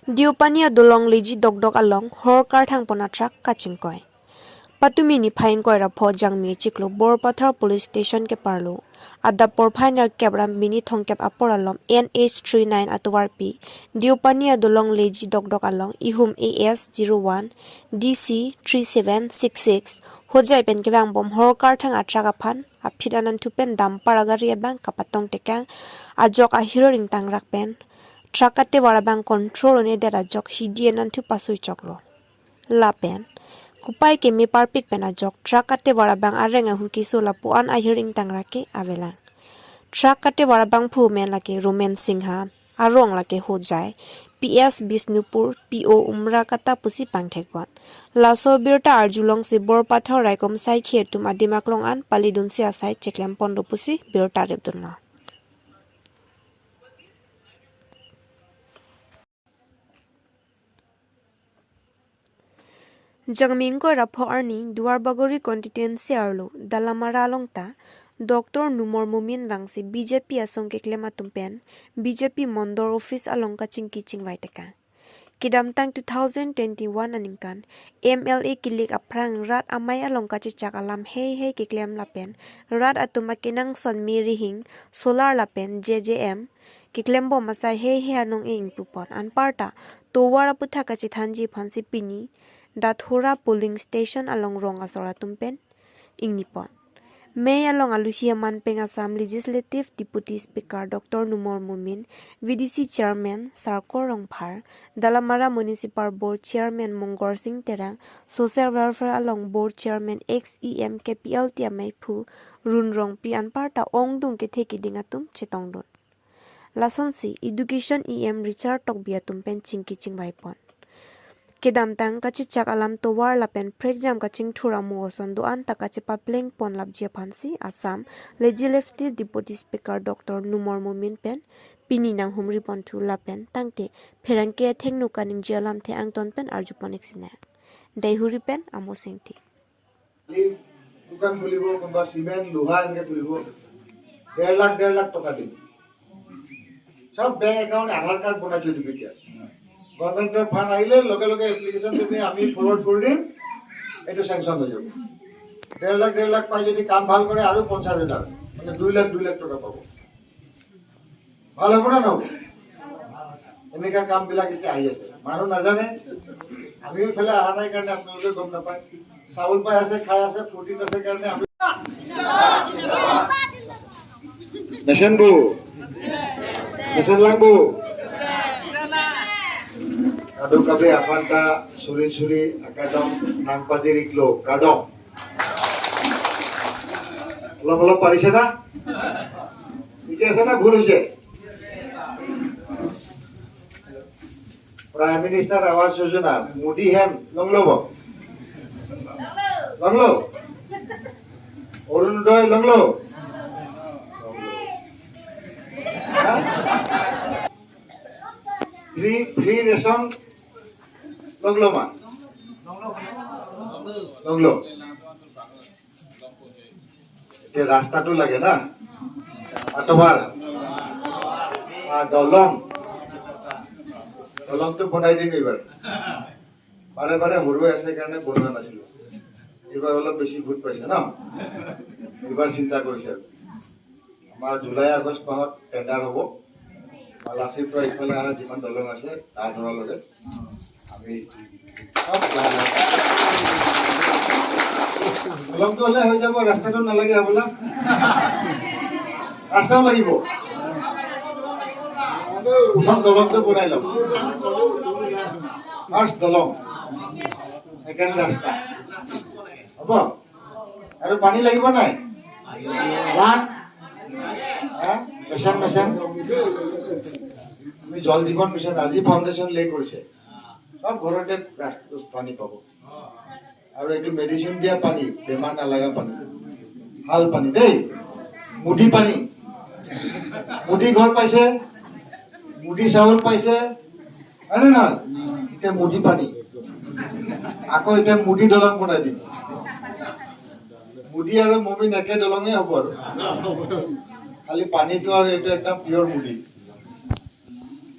Diupania dolong leji dogdog along horkar thang ponatrak kachingkoi. Patumini phain koi rapho jangmi chiklo Borpathar police station ke parlo. Adda porphainer kebram mini thongkep aporalom NH39 atuwarpi. Diupania dolong leji dogdog along ihum AS01 DC 3766 hojai pen kebang bom horkar thang atraga phan apit anan tupen dampar agari abang kapatong tekang ajok ahiro ring tang rakpen. Trakate warabang control ne dera jok hidien antu pasui choklo. Lapen. Kupai ke mi parpik pena jok trakate warabang arenga hunkiso lapu an ahiring tangrake avelang. Trakate warabang pu men lake Roman Singha, arong lake hojai, PS Bisnupur, PO umra kata pusi pangthekwan. Laso birta arjulong si Borpathar raikom sai khietum adimaklong an palidun si asai cheklem pondo pusi birta repdunna. Jangmingko rapho arni duar bagori constituency arlo dalamara longta Dr. Numor Mumin wangsi BJP asong ke klema tumpen BJP Mondor office along kaching kiching waiteka. Kidamtang 2021 aningkan MLA kilik aprang rat amay along kachichak alam hey ke klem lapen rat atumakinang son mirihing solar lapen JJM kiklembo masay hey anong ing pupon anparta towara putha kachithanji phansi pini Dathura polling station along rong asora tumpen ing nipon. May along Alusia Manpeng Assam Legislative Deputy Speaker Dr. Numor Mumin, VDC Chairman Sarko Rongphar, Dalamara Municipal Board Chairman Mongor Singh Terang, Social Welfare along Board Chairman XEM KPLT Amaipu, Run Rongpi Anparta Ongdung Keteki Dingatum Chetongdon. Lasonsi Education EM Richard Tokbia Tumpen Chingkiching Waipon. Kedamtang kachichak alam towar lapen pregjam kaching thura muoson doan takachi papleng pon labjia phansi Assam Legislative Deputy Speaker Dr. Numor Mumin pen pininang humri pon thu lapen tangte pherangke thengnu kaning jialam the angton pen arjuponik sine daihuri pen amosingti दुकान खुलिबो कोनबा cement लोहा इनके खुलिबो 1.5 लाख टका दिन सब bank account Aadhaar card बना चली बिटिया गवर्नमेंटर फांड आइले लगे लगे एप्लीकेशन दिबे आमी फरवर्ड कर दिम एटो सैंक्शन हो जाबो 1.5 लाख पाइ যদি কাম ভাল করে আৰু 50000 মানে 2 লাখ টাকা পাবো ভাল হ'ব না নব এনেকা কাম বিলাক এতিয়া আহি আছে মানুহ নাজানে আমিও ফেলে আহা নাই কাৰণে আপোনালোকে গম নাপায় চাউল পাই আছে খাই আছে ফুটিত আছে কাৰণে আমি নেশন লাগবো Adu kabe apanta suri akadom nang pajirik lo kadom. Lo parise na? Ike sana bhul hoise. Prime Minister Awas Yojana Modi hem longlo. Orunodoi longlo. Free ration longlo ma longlo je rasta to lage na atobar dolong to bonai din ebar bare horu ase karone bonna nasil ebar holo beshi good paise na ebar chinta korise amar July August mahot tender hobo Malasip to ifale ara jiman dolong ase ta dhora loge ami sab dolong to hole hoy jabo rasta to nalage abola rasta lagibo uthon dolong to bonai lo first dolong second rasta hobo aru pani lagibo nai lan মেশান আমি জল জীবন mission আজি foundation লে কৰিছে সব ঘৰতে পানী পাব আৰু এটো মেডিসিন দিয়া পানী বেমাৰ নালাগা পানী ভাল পানী দেই মুদি পানী মুদি ঘৰ পাইছে মুদি চাউল পাইছে আনে না এটা মুদি পানী আকৌ এটা মুদি দলং বনাই দিম মুদি আৰু মমিন একে দলঙে হ'ব আৰু খালি পানীটো আৰু এটা একদম পিওৰ মুদি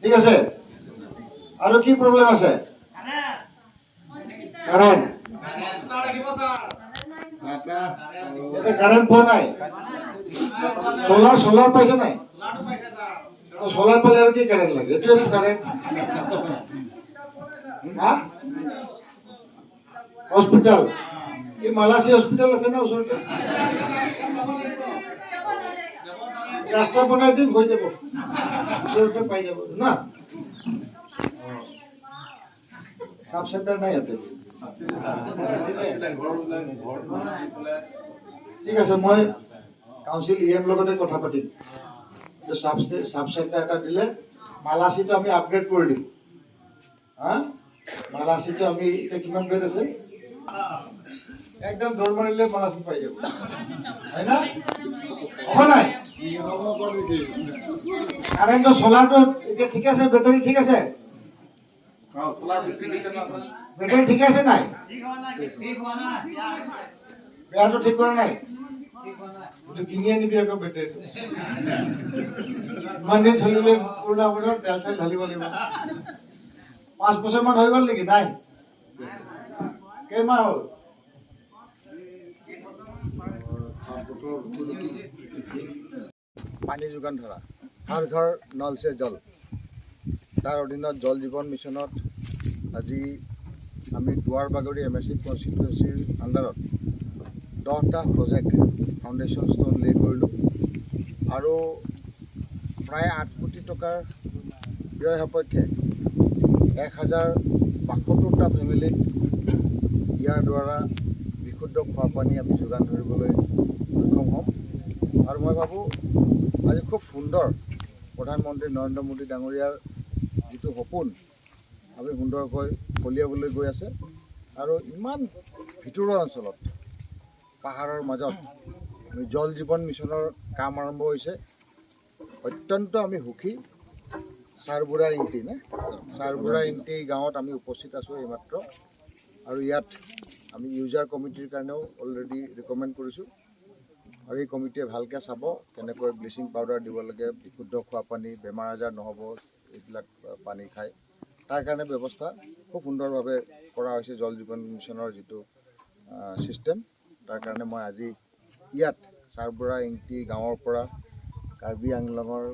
ঠিক আছে আৰু কি প্ৰব্লেম আছে? কাৰেণ্ট কাৰেণ্ট পোৱা নাই? সোলাৰ পাইছে নাই? সোলাৰ পালে আৰু কি কাৰেণ্ট লাগে? এইটোৱে কাৰেণ্ট। হস্পিটেল এই মালাচী হস্পিটেল আছে না ওচৰতে? ৰাস্তা বনাই দিম হৈ যাব, ওচৰতে পাই যাব না। সাব সেন্টাৰ নাই ইয়াতে? ঠিক আছে, মই কাউন্সিল ইএম লগতে কথা পাতিম। সাব সেন্টাৰ এটা দিলে মালাচীটো আমি আপগ্ৰেড কৰি দিম। মালাচীটো আমি এতিয়া কিমান বেড আছে? একদম দৌৰ মাৰিলে মালাচী পাই যাব, হয় না? হ'ব নাই? কাৰেণ্টৰ সোলাৰটো এতিয়া ঠিক আছে? বেটাৰী ঠিক আছে? বেটাৰী ঠিক আছে নাই? বেয়াটো ঠিক কৰা নাই? কিনি আনিবি আকৌ বেটাৰীটো। ইমান দিন চলিলে পুৰণা তেল চেল ঢালিব লাগিব। 5 বছৰমান হৈ গ'ল নেকি? নাই, কেইমাহ হ'ল? পানী যোগান ধৰা হৰ ঘৰ নল সে জল, তাৰ অধীনত জল জীৱন মিছনত আজি আমি দুৱাৰবাগৰি MSC কনষ্টিটুৱেঞ্চিৰ আণ্ডাৰত 10টা প্ৰজেক্ট ফাউণ্ডেশ্যন ষ্ট'ন লে কৰিলোঁ আৰু প্ৰায় 8 কোটি টকাৰ ব্যয় সাপেক্ষে 1072টা ফেমিলিক ইয়াৰ দ্বাৰা বিশুদ্ধ খোৱা পানী আমি যোগান ধৰিবলৈ সক্ষম হ'ম। আৰু মই ভাবোঁ আজি খুব সুন্দৰ প্ৰধানমন্ত্ৰী নৰেন্দ্ৰ মোদী ডাঙৰীয়াৰ যিটো সপোন আমি সুন্দৰকৈ ফলিয়াবলৈ গৈ আছে। আৰু ইমান ভিতৰুৱা অঞ্চলত পাহাৰৰ মাজত জল জীৱন মিছনৰ কাম আৰম্ভ হৈছে। অত্যন্ত আমি সুখী। চাৰবুৰা ইংটি গাঁৱত আমি উপস্থিত আছোঁ এইমাত্ৰ, আৰু ইয়াত আমি ইউজাৰ কমিটিৰ কাৰণেও অলৰেডি ৰিকমেণ্ড কৰিছোঁ। আৰু এই কমিটিয়ে ভালকৈ চাব কেনেকৈ ব্লিচিং পাউডাৰ দিব লাগে, বিশুদ্ধ খোৱা পানী, বেমাৰ আজাৰ নহ'ব এইবিলাক পানী খায়, তাৰ কাৰণে ব্যৱস্থা খুব সুন্দৰভাৱে কৰা হৈছে। জল জীৱন মিছনৰ যিটো ছিষ্টেম, তাৰ কাৰণে মই আজি ইয়াত চাৰবুৰা ইংটি গাঁৱৰ পৰা কাৰ্বি আংলঙৰ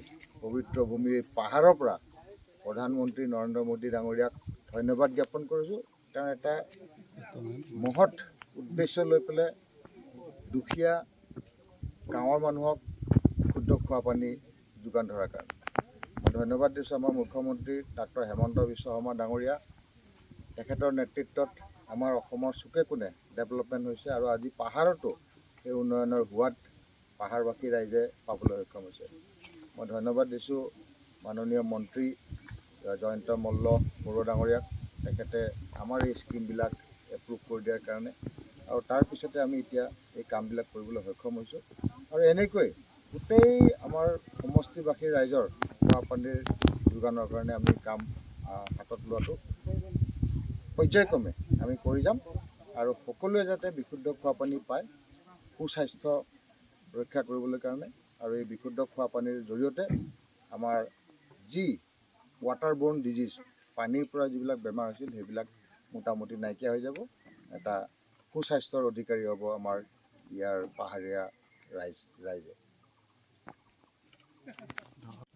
পবিত্ৰ ভূমিৰ পাহাৰৰ পৰা প্ৰধানমন্ত্ৰী নৰেন্দ্ৰ মোদী ডাঙৰীয়াক ধন্যবাদ জ্ঞাপন কৰিছোঁ। তেওঁ এটা মহৎ উদ্দেশ্য লৈ পেলাই দুখীয়া গাঁৱৰ মানুহক শুদ্ধ খোৱা পানী যোগান ধৰাৰ কাৰণে মই ধন্যবাদ দিছোঁ আমাৰ মুখ্যমন্ত্ৰী ডক্টৰ হিমন্ত বিশ্ব শৰ্মা ডাঙৰীয়া। তেখেতৰ নেতৃত্বত আমাৰ অসমৰ চুকে কোণে ডেভেলপমেণ্ট হৈছে, আৰু আজি পাহাৰতো এই উন্নয়নৰ সোৱাদ পাহাৰবাসী ৰাইজে পাবলৈ সক্ষম হৈছে। মই ধন্যবাদ দিছোঁ মাননীয় মন্ত্ৰী জয়ন্ত মল্ল বৰুৱা ডাঙৰীয়াক, তেখেতে আমাৰ এই স্কিমবিলাক এপ্ৰুভ কৰি দিয়াৰ কাৰণে। আৰু তাৰপিছতে আমি এতিয়া এই কামবিলাক কৰিবলৈ সক্ষম হৈছোঁ। আৰু এনেকৈ গোটেই আমাৰ সমষ্টিবাসী ৰাইজৰ খোৱা পানীৰ যোগানৰ কাৰণে আমি কাম হাতত লোৱাটো পৰ্যায়ক্ৰমে আমি কৰি যাম, আৰু সকলোৱে যাতে বিশুদ্ধ খোৱা পানী পায়, সুস্বাস্থ্য ৰক্ষা কৰিবলৈ কাৰণে। আৰু এই বিশুদ্ধ খোৱা পানীৰ জৰিয়তে আমাৰ যি ৱাটাৰবৰ্ন ডিজিজ, পানীৰ পৰা যিবিলাক বেমাৰ হৈছিল সেইবিলাক মোটামুটি নাইকিয়া হৈ যাব। এটা সুস্বাস্থ্যৰ অধিকাৰী হ'ব আমাৰ ইয়াৰ পাহাৰীয়া ৰাইজে।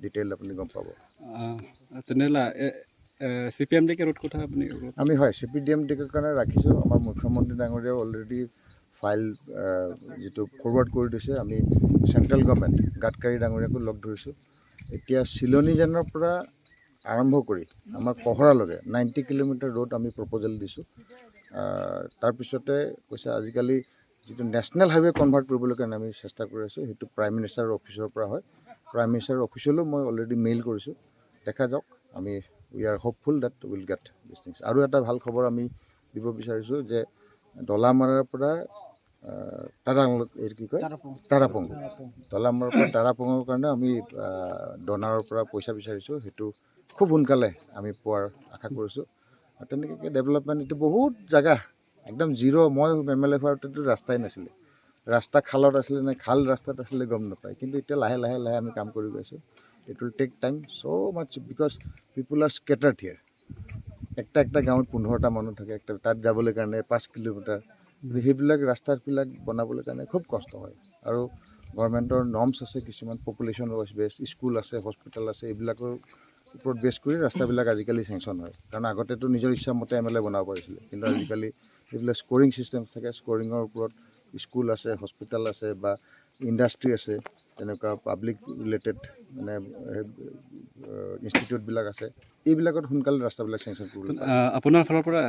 ডিটেইল আপুনি গম পাব। তেনেহ'লে CPMD কেৰত কথা আপুনি আমি হয় CPDMDৰ কাৰণে ৰাখিছোঁ। আমাৰ মুখ্যমন্ত্ৰী ডাঙৰীয়াও অলৰেডি ফাইল যিটো ফৰৱাৰ্ড কৰি দিছে। আমি চেণ্ট্ৰেল গভৰ্ণমেণ্ট গাডকাৰী ডাঙৰীয়াকো লগ ধৰিছোঁ। এতিয়া চিলনীজানৰ পৰা আৰম্ভ কৰি আমাৰ পহৰালৈকে 90 কিলোমিটাৰ ৰোড আমি প্ৰপ'জেল দিছোঁ। তাৰপিছতে কৈছে আজিকালি যিটো নেশ্যনেল হাইৱে কনভাৰ্ট কৰিবলৈ কাৰণে আমি চেষ্টা কৰি আছোঁ, সেইটো প্ৰাইম মিনিষ্টাৰৰ অফিচৰ পৰা হয়। প্ৰাইম মিনিষ্টাৰৰ অফিচলৈও মই অলৰেডি মেইল কৰিছোঁ। দেখা যাওক, আমি we are hopeful that will get this things. আৰু এটা ভাল খবৰ আমি দিব বিচাৰিছোঁ যে দলামাৰাৰ পৰা তাৰাপং দলামাৰাৰ পৰা তাৰাপঙৰ কাৰণে আমি ডনাৰৰ পৰা পইচা বিচাৰিছোঁ। সেইটো খুব সোনকালে আমি পোৱাৰ আশা কৰিছোঁ। আৰু তেনেকৈ ডেভেলপমেণ্ট এইটো বহুত জেগা একদম জিৰ'। মই MLA হোৱাতেতো ৰাস্তাই নাছিলে, ৰাস্তা খালত আছিলে নে খাল ৰাস্তাত আছিলে গম নাপায়, কিন্তু এতিয়া লাহে লাহে লাহে আমি কাম কৰি গৈছোঁ। It will take time so' much because people are scattered here. একটা গাঁৱত 15টা মানুহ থাকে, একটা তাত যাবলৈ কাৰণে 5 কিলোমিটাৰ, সেইবিলাক ৰাস্তাবিলাক বনাবলৈ কাৰণে খুব কষ্ট হয়। আৰু গভৰ্ণমেণ্টৰ নৰ্মছ আছে কিছুমান, পপুলেশ্যন ৱাইজ বেছ, স্কুল আছে, হস্পিটেল আছে, এইবিলাকৰ ওপৰত বেছ কৰি ৰাস্তাবিলাক আজিকালি চেংচন হয়। কাৰণ আগতেতো নিজৰ ইচ্ছামতে MLA বনাব পাৰিছিলে, কিন্তু আজিকালি এইবিলাক স্ক'ৰিং ছিষ্টেম থাকে, স্ক'ৰিঙৰ ওপৰত স্কুল আছে, হস্পিটেল আছে বা ইণ্ডাষ্ট্ৰী আছে, তেনেকুৱা পাব্লিক ৰিলেটেড মানে ইনষ্টিটিউটবিলাক আছে, এইবিলাকত সোনকালে ৰাস্তাবিলাক চেংচন কৰিব। আপোনাৰ ফালৰ পৰা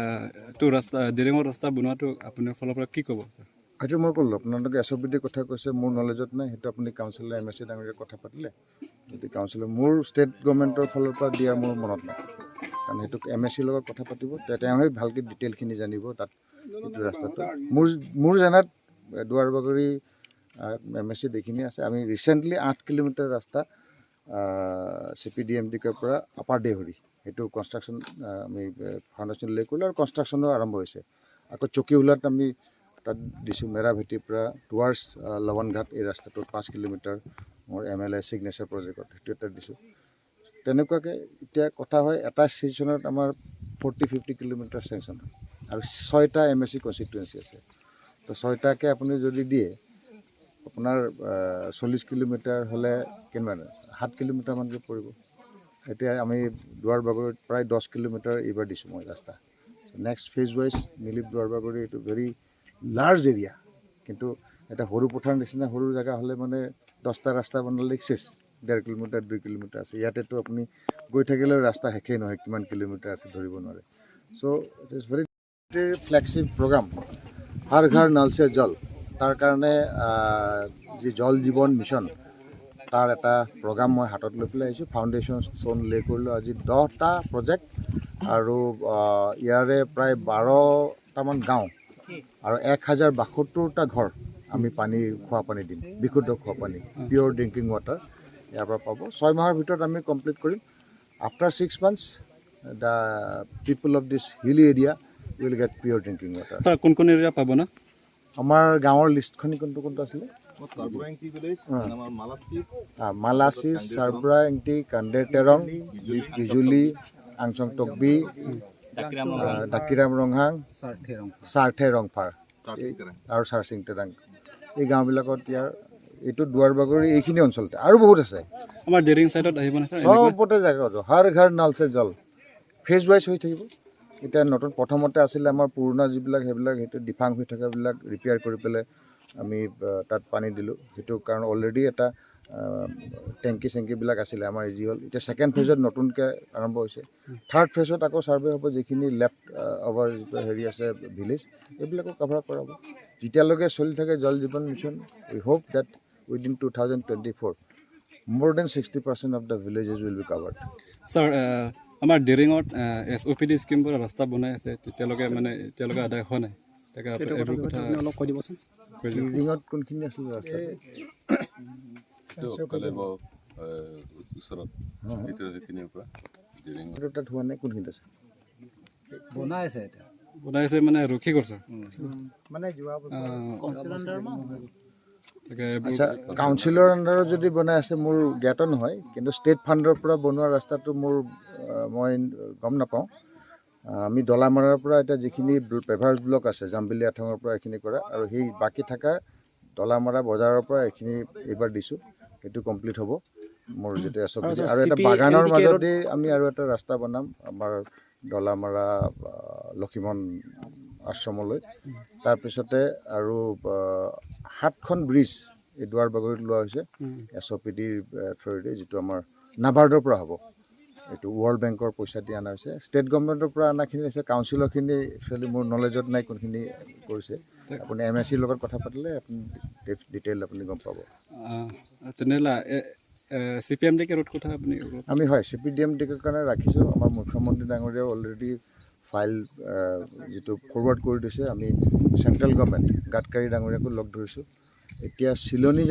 এইটো ৰাস্তা দিৰিঙৰ ৰাস্তা বনোৱাটো আপোনাৰ ফালৰ পৰা কি ক'ব? সেইটো মই ক'লোঁ, আপোনালোকে SOPDৰ কথা কৈছে, মোৰ নলেজত নাই, সেইটো আপুনি কাউন্সিলৰ MSC ডাঙৰীয়া কথা পাতিলে, যদি কাউন্সিলৰ মোৰ ষ্টেট গভৰ্ণমেণ্টৰ ফালৰ পৰা দিয়া মোৰ মনত নাই, কাৰণ সেইটো MSCৰ লগত কথা পাতিব, তেওঁহে ভালকৈ ডিটেইলখিনি জানিব তাত এইটো ৰাস্তাটো। মোৰ জনাত দুৱাৰবাগৰি MSCত এইখিনি আছে। আমি ৰিচেণ্টলি 8 কিলোমিটাৰ ৰাস্তা CPDMDৰ পৰা আপাৰ দেহৰি সেইটো কনষ্ট্ৰাকশ্যন আমি ফাউণ্ডেশ্যন লে কৰিলোঁ আৰু কনষ্ট্ৰাকশ্যনো আৰম্ভ হৈছে। আকৌ চকীহোলাত আমি তাত দিছোঁ, মেৰাভেটিৰ পৰা টুৱাৰ্ডছ লৱণঘাট এই ৰাস্তাটোত 5 কিলোমিটাৰ মোৰ MLA ছিগনেচাৰ প্ৰজেক্টত সেইটো এটা দিছোঁ। তেনেকুৱাকৈ এতিয়া কথা হয়, এটা ষ্টেচনত আমাৰ 40-50 কিলোমিটাৰ চেংচন হয় আৰু 6টা MSC কনষ্টিটুৱেঞ্চি আছে। তো 6টাকৈ আপুনি যদি দিয়ে, আপোনাৰ 40 কিলোমিটাৰ হ'লে কিমান 7 কিলোমিটাৰমানকৈ পৰিব। এতিয়া আমি দুৱাৰবাগৰিত প্ৰায় 10 কিলোমিটাৰ এইবাৰ দিছোঁ মই ৰাস্তা। নেক্সট ফেজ ৱাইজ মিলি দুৱাৰবাগৰি এইটো ভেৰি লাৰ্জ এৰিয়া, কিন্তু এটা সৰু পথাৰ নিচিনা সৰু জেগা হ'লে মানে 10টা ৰাস্তা বনালে চেছ, 1.5 কিলোমিটাৰ 2 কিলোমিটাৰ আছে। ইয়াতেতো আপুনি গৈ থাকিলেও ৰাস্তা শেষেই নহয়, কিমান কিলোমিটাৰ আছে ধৰিব নোৱাৰে। So' it is very flexible programme, হৰ ঘৰ নল সে জল। তাৰ কাৰণে যি জল জীৱন মিছন তাৰ এটা প্ৰগ্ৰাম মই হাতত লৈ পেলাই আহিছোঁ। ফাউণ্ডেশ্যন ষ্ট'ন লে কৰিলোঁ আজি 10টা প্ৰজেক্ট আৰু ইয়াৰে প্ৰায় 12টামান গাঁও আৰু 1072টা ঘৰ আমি খোৱা পানী দিম, বিশুদ্ধ খোৱা পানী, পিয়'ৰ ড্ৰিংকিং ৱাটাৰ ইয়াৰ পৰা পাব। 6 মাহৰ ভিতৰত আমি কমপ্লিট কৰিম। After 6 months the people of this hilly area will get pure drinking water. Sir কোন এৰিয়া পাব না? আমাৰ গাঁৱৰ লিষ্টখনি কোনটো আছিলে? মালাচি, চাৰব্ৰা এংটি, কাণ্ডে তেৰং, বিজুলী, আংচং টকবি, ডাকিৰাম ৰংহাং, চাৰ্থে ৰংফাৰ আৰু চাৰচিং তেৰাং, এই গাঁওবিলাকত ইয়াৰ এইটো দুৱাৰবাগৰি এইখিনি অঞ্চলতে আৰু বহুত আছে। আমাৰ দিৰিং ছাইডত আহিব না ছাৰ? চবতে জেগা হৰ ঘৰ নল সে জল ফেজ ৱাইজ হৈ থাকিব। এতিয়া নতুন প্ৰথমতে আছিলে আমাৰ পুৰণা যিবিলাক সেইবিলাক সেইটো ডিফাং হৈ থকাবিলাক ৰিপেয়াৰ কৰি পেলাই আমি তাত পানী দিলোঁ। সেইটো কাৰণ অলৰেডি এটা টেংকিবিলাক আছিলে আমাৰ ইজি হ'ল। এতিয়া ছেকেণ্ড ফেজত নতুনকৈ আৰম্ভ হৈছে। থাৰ্ড ফেজত আকৌ ছাৰ্ভে হ'ব, যিখিনি লেফ্ট অভাৰ যিটো হেৰি আছে ভিলেজ এইবিলাকো কভাৰ কৰাব। যেতিয়ালৈকে চলি থাকে Jal Jeevan mission, we hope that within 2024 more than 60% of the villages will be covered. Sir আমাৰ দিৰিঙত SOPD স্কিমবোৰ ৰাস্তা বনাই আছে, এতিয়ালৈকে আদায় হোৱা নাই। তাকে এইবোৰ কথা অলপ কৈ দিবচোন। দিৰিঙত কোনখিনি আছিল ৰাস্তা? তাত হোৱা নাই, কোনখিনিত আছে? বনাই আছে মানে ৰখি গ'ল ছাৰ। মানে আচ্ছা, কাউন্সিলৰ আণ্ডাৰত যদি বনাই আছে মোৰ জ্ঞাত নহয়, কিন্তু ষ্টেট ফাণ্ডৰ পৰা বনোৱা ৰাস্তাটো মই গম নাপাওঁ। আমি দলামাৰাৰ পৰা এতিয়া যিখিনি পেভাৰ্ছ ব্লক আছে জাম্বিলি আথঙৰ পৰা এইখিনি কৰা, আৰু সেই বাকী থকা দলামাৰা বজাৰৰ পৰা এইখিনি এইবাৰ দিছোঁ, সেইটো কমপ্লিট হ'ব মোৰ যিটো SOPD। আৰু এটা বাগানৰ মাজতে আমি আৰু এটা ৰাস্তা বনাম আমাৰ দলামাৰা লক্ষীমন আশ্ৰমলৈ। তাৰপিছতে আৰু 7খন ব্ৰিজ এই দুৱাৰবাগৰিত লোৱা হৈছে SOPDৰ থ্ৰুৱেদি, যিটো আমাৰ নাবাৰ্ডৰ পৰা হ'ব। এইটো ৱৰ্ল্ড বেংকৰ পইচা দি অনা হৈছে, ষ্টেট গভৰ্ণমেণ্টৰ পৰা অনাখিনি আছে। কাউন্সিলৰখিনি একচুৱেলি মোৰ নলেজত নাই কোনখিনি কৰিছে। আপুনি MSCৰ লগত কথা পাতিলে আপুনি ডিটেইল আপুনি গম পাব। তেনেহ'লে CPMDকে ৰোড কথা আপুনি আমি হয় CPDMDৰ কাৰণে ৰাখিছোঁ। আমাৰ মুখ্যমন্ত্ৰী ডাঙৰীয়াও অলৰেডি ফাইল যিটো ফৰৱাৰ্ড কৰি দিছে। আমি চেণ্ট্ৰেল গভৰ্ণমেণ্ট গাডকাৰী ডাঙৰীয়াকো লগ ধৰিছোঁ। এতিয়া চিলনী